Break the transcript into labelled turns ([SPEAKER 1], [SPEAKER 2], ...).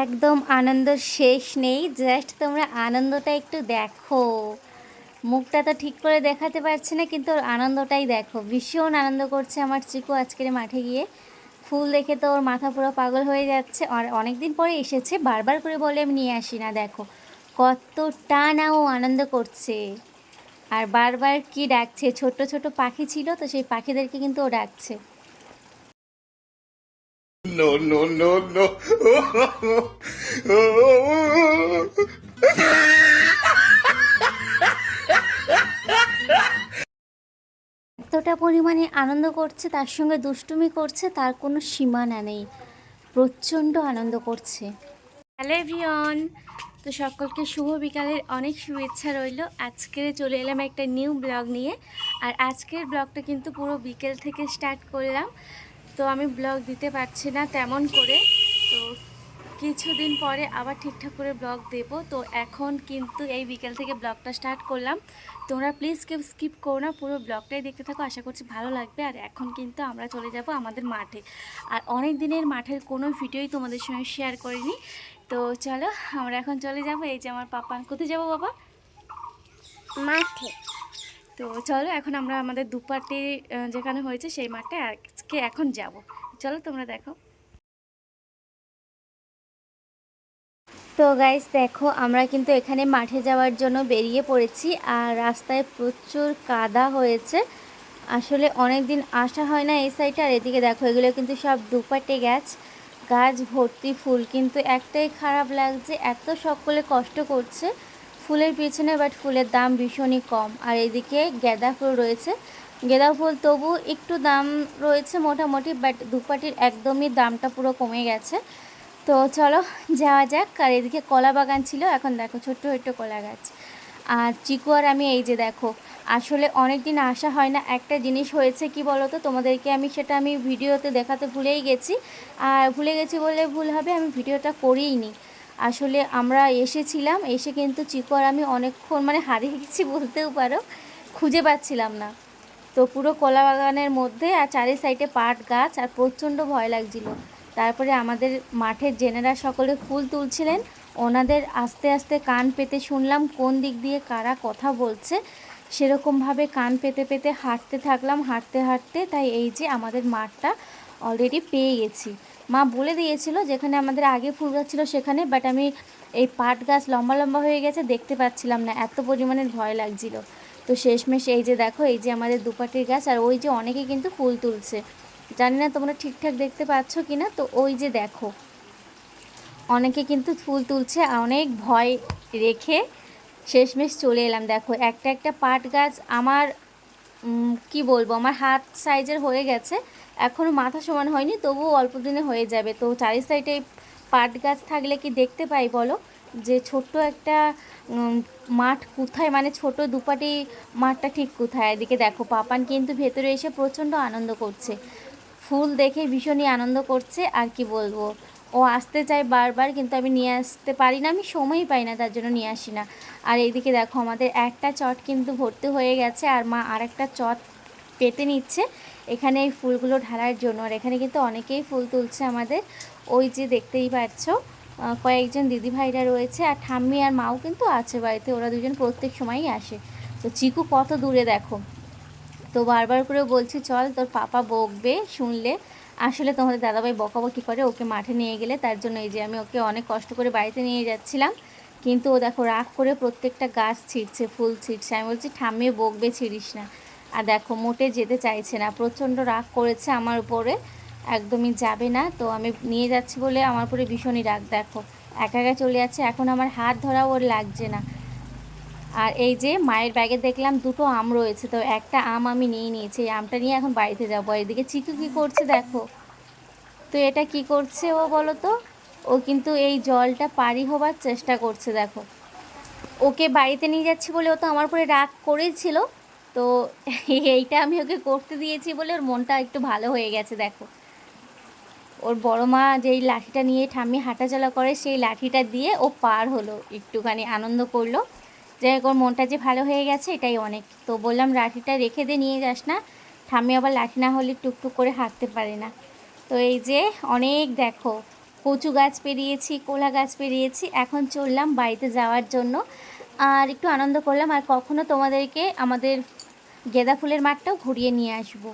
[SPEAKER 1] একদম আনন্দ শেষ নেই, জাস্ট তোমরা আনন্দটা একটু দেখো। মুখটা তো ঠিক করে দেখাতে পারছি না, কিন্তু ওর আনন্দটাই দেখো। ভীষণ আনন্দ করছে আমার চিকু আজকের মাঠে গিয়ে। ফুল দেখে তো ওর মাথা পুরো পাগল হয়ে যাচ্ছে। আর অনেক দিন পরে এসেছে, বারবার করে বলে আমি নিয়ে আসি না। দেখো কতটা না ও আনন্দ করছে। আর বারবার কি ডাকছে, ছোট ছোট পাখি ছিল তো সেই পাখিদেরকে কিন্তু ও ডাকছে।
[SPEAKER 2] No, no, no, no.
[SPEAKER 1] এতটা পরিমাণে আনন্দ করছে, তার সঙ্গে দুষ্টুমি করছে, তার কোনো সীমানা নেই। প্রচণ্ড আনন্দ করছে। হ্যালো এভরিওয়ান, তো সকলকে শুভ বিকালের অনেক শুভেচ্ছা রইল। আজকে চলে এলাম একটা নিউ ব্লগ নিয়ে। আর আজকের ব্লগটা কিন্তু পুরো বিকেল থেকে স্টার্ট করলাম। তো আমি ব্লগ দিতে পারছি না তেমন করে, তো কিছুদিন পরে আবার ঠিকঠাক করে ব্লগ দেব। তো এখন কিন্তু এই বিকেল থেকে ব্লগটা স্টার্ট করলাম। তোমরা প্লিজ কেউ স্কিপ করো না, পুরো ব্লগটাই দেখতে থাকো, আশা করছি ভালো লাগবে। আর এখন কিন্তু আমরা চলে যাব আমাদের মাঠে। আর অনেক দিনের মাঠের কোনো ভিডিওই তোমাদের সঙ্গে শেয়ার করিনি। তো চলো আমরা এখন চলে যাব। এই যে আমার পাপা, কোথায় যাবো বাবা?
[SPEAKER 3] মাঠে।
[SPEAKER 1] তো চলো এখন আমরা আমাদের দুপাটি যেখানে হয়েছে সেই মাঠে আজকে এখন যাব। চলো তোমরা দেখো। তো গাইস দেখো, আমরা কিন্তু এখানে মাঠে যাওয়ার জন্য বেরিয়ে পড়েছি। আর রাস্তায় প্রচুর কাদা হয়েছে। আসলে অনেক দিন আসা হয় না এই সাইডে। আর এদিকে দেখো, এগুলো কিন্তু সব দুপাটে গাছ, গাছ ভর্তি ফুল। কিন্তু একটাই খারাপ লাগছে, এত সকলে কষ্ট করছে ফুলের পিছনে, বাট ফুলের দাম ভীষণই কম। আর এদিকে গাঁদা ফুল রয়েছে, গাঁদা ফুল তবু একটু দাম রয়েছে মোটামুটি, বাট দুপাটির একদমই দামটা পুরো কমে গেছে। তো চলো যাওয়া যাক। আর এদিকে কলা বাগান ছিল, এখন দেখো ছোট্ট ছোট্ট কলা গাছ। আর চিকু আর আমি এই যে দেখো, আসলে অনেক দিন আসা হয় না। একটা জিনিস হয়েছে কি বলো তো তোমাদেরকে, আমি ভিডিওতে দেখাতে ভুলেই গেছি। আর ভুলে গেছি বলে ভুল হবে, আমি ভিডিওটা করিইনি। আসলে আমরা এসেছিলাম, এসে কিন্তু চিকু আর আমি অনেকক্ষণ মানে হারিয়ে গেছি বলতেও পারো, খুঁজে পাচ্ছিলাম না। তো পুরো কলা বাগানের মধ্যে আর চারি সাইডে পাট গাছ, আর প্রচণ্ড ভয় লাগছিল। তারপরে আমাদের মাঠের জেনেরা সকলে ফুল তুলছিলেন, ওনাদের আস্তে আস্তে কান পেতে শুনলাম কোন দিক দিয়ে কারা কথা বলছে। সেরকমভাবে কান পেতে পেতে হাঁটতে থাকলাম, হাঁটতে হাঁটতে তাই এই যে আমাদের মাঠটা অলরেডি পেয়ে গেছি। মা বলে দিয়েছিল যেখানে আমাদের আগে ফুল গাছ ছিল সেখানে, বাট আমি এই পাট গাছ লম্বা লম্বা হয়ে গেছে দেখতে পাচ্ছিলাম না, এত পরিমাণের ভয় লাগছিল। তো শেষমেশ এই যে দেখো, এই যে আমাদের দুপাটির গাছ, আর ওই যে অনেকে কিন্তু ফুল তুলছে। জানি না তোমরা ঠিকঠাক দেখতে পাচ্ছ কি না। তো ওই যে দেখো অনেকে কিন্তু ফুল তুলছে, অনেক ভয় রেখে শেষমেশ চলে এলাম। দেখো একটা একটা পাট গাছ আমার কি বলবো, আমার হাত সাইজের হয়ে গেছে, এখনও মাথা সমান হয়নি, তবুও অল্প দিনে হয়ে যাবে। তো চারি সাইডে পাট গাছ থাকলে কি দেখতে পাই বলো, যে ছোট্ট একটা মাঠ কোথায়, মানে ছোট দুপাটি মাঠটা ঠিক কোথায়। এদিকে দেখো পাপান কিন্তু ভেতরে এসে প্রচণ্ড আনন্দ করছে, ফুল দেখে ভীষণই আনন্দ করছে। আর কি বলবো, ও আসতে চায় বারবার, কিন্তু আমি নিয়ে আসতে পারি না, আমি সময়ই পাই না, তার জন্য নিয়ে আসি না। আর এইদিকে দেখো আমাদের একটা চট কিন্তু ভর্তি হয়ে গেছে, আর মা আরেকটা চট পেতে নিচ্ছে এখানে এই ফুলগুলো ঢালার জন্য। আর এখানে কিন্তু অনেকেই ফুল তুলছে আমাদের, ওই যে দেখতেই পাচ্ছ কয়েকজন দিদিভাইরা রয়েছে, আর ঠাম্মি আর মাও কিন্তু আছে বাড়িতে, ওরা দুজন প্রত্যেক সময়ই আসে। তো চিকু কত দূরে দেখো, তো বারবার করে বলছি চল, তোর পাপা বকবে শুনলে। আসলে তোমাদের দাদাভাই বকাবকি করে ওকে মাঠে নিয়ে গেলে, তার জন্য এই যে আমি ওকে অনেক কষ্ট করে বাড়িতে নিয়ে যাচ্ছিলাম। কিন্তু ও দেখো রাগ করে প্রত্যেকটা গাছ ছিঁড়ছে, ফুল ছিঁড়ছে। আমি বলছি ঠাম্মি বকবে, ছিঁড়িস না। আর দেখো মোটে যেতে চাইছে না, প্রচণ্ড রাগ করেছে আমার উপরে, একদমই যাবে না। তো আমি নিয়ে যাচ্ছি বলে আমার উপরে ভীষণই রাগ। দেখো একা একা চলে যাচ্ছে, এখন আমার হাত ধরা ওর লাগছে না। আর এই যে মায়ের ব্যাগে দেখলাম দুটো আম রয়েছে, তো একটা আম আমি নিয়ে নিয়েছি, এই আমটা নিয়ে এখন বাড়িতে যাবো। আর এদিকে চিকু কী করছে দেখো, তো এটা কি করছে ও বলো তো, ও কিন্তু এই জলটা পারি হবার চেষ্টা করছে। দেখো ওকে বাড়িতে নিয়ে যাচ্ছি বলে ও তো আমার উপরে রাগ করেছিল, তো এইটা আমি ওকে করতে দিয়েছি বলে ওর মনটা একটু ভালো হয়ে গেছে। দেখো ওর বড় মা যেই লাঠিটা নিয়ে ঠাম্মি হাঁটাচলা করে, সেই লাঠিটা দিয়ে ও পার হলো, একটুখানি আনন্দ করলো। যাই হোক ওর মনটা যে ভালো হয়ে গেছে এটাই অনেক। তো বললাম লাঠিটা রেখে দিয়ে নিয়ে যাস না, ঠাম্মি আবার লাঠি না হলে টুকটুক করে হাঁটতে পারে না। তো এই যে অনেক দেখো কচু গাছ পেরিয়েছি, কলা গাছ পেরিয়েছি, এখন চললাম বাড়িতে যাওয়ার জন্য। আর একটু আনন্দ করলাম, আর কখনো তোমাদেরকে আমাদের গেঁদা ফুলের মাঠটাও ঘুরিয়ে নিয়ে আসবো।